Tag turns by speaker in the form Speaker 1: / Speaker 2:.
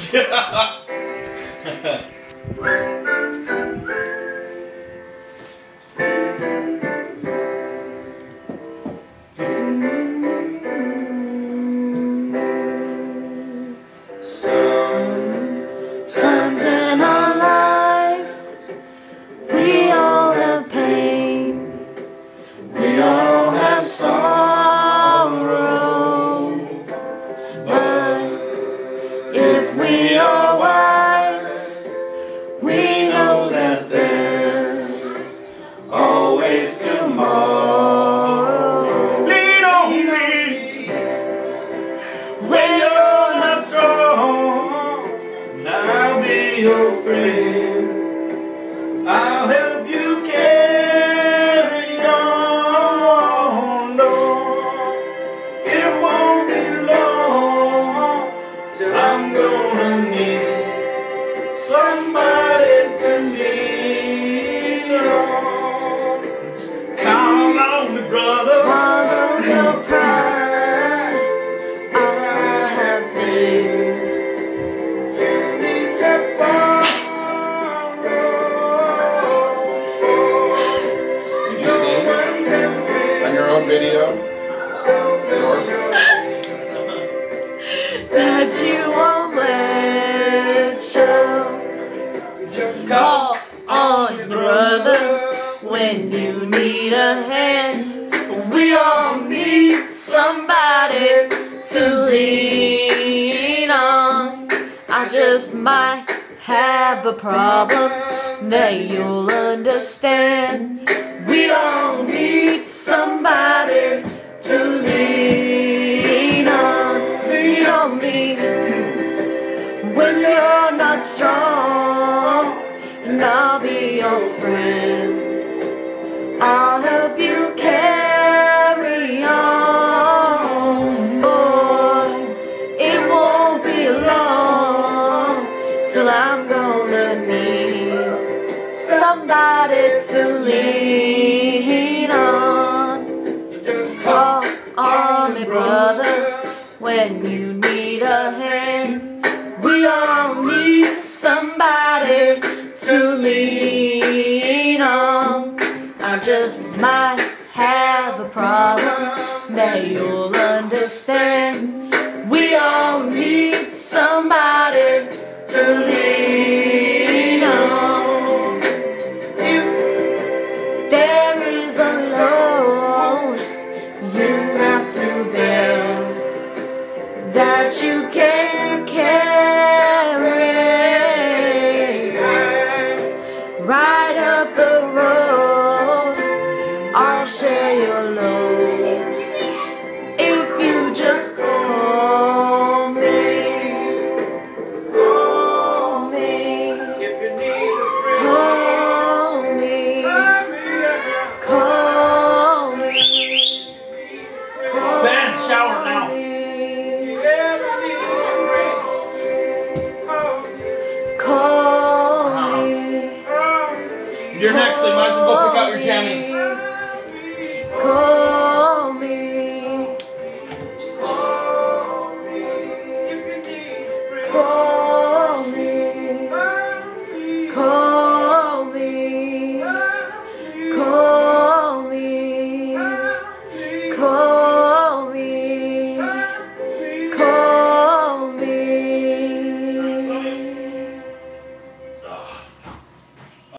Speaker 1: Sometimes in our life, we all have pain, we all have sorrow, but if we are wise, we know that there's always tomorrow.
Speaker 2: Lean on me
Speaker 1: When
Speaker 2: you're not strong, and I'll be your friend. I'll help you carry on, Lord. It won't be long till I'm gonna need somebody to lean on. Just call on me, brother.
Speaker 1: swallow your pride, I have things
Speaker 2: You need to borrow.
Speaker 3: You just sneeze on your own video. Dork.
Speaker 1: that you won't let show.
Speaker 2: Just
Speaker 1: Call on your brother when you need a hand, 'cause we all need somebody to lean on. I just might have a problem that you'll understand. We all need somebody to lean on. Lean on me when you're not strong, and I'll be your friend. I'll help you carry on. Boy, it won't be long till I'm gonna need somebody to lean on. Call on me, brother, when you need a hand. We all need somebody to lean on. I just might have a problem that you'll understand. We all need somebody to lean on. If there is a load you have to bear that you can't carry, right up the road, I'll share your load if you just call me. Call me.
Speaker 2: if you need a friend,
Speaker 1: Call me. Call me. Call
Speaker 2: Ben, shower now.
Speaker 1: me. Call me.
Speaker 2: You're next, so you might as well go pick out your jammies.
Speaker 1: Call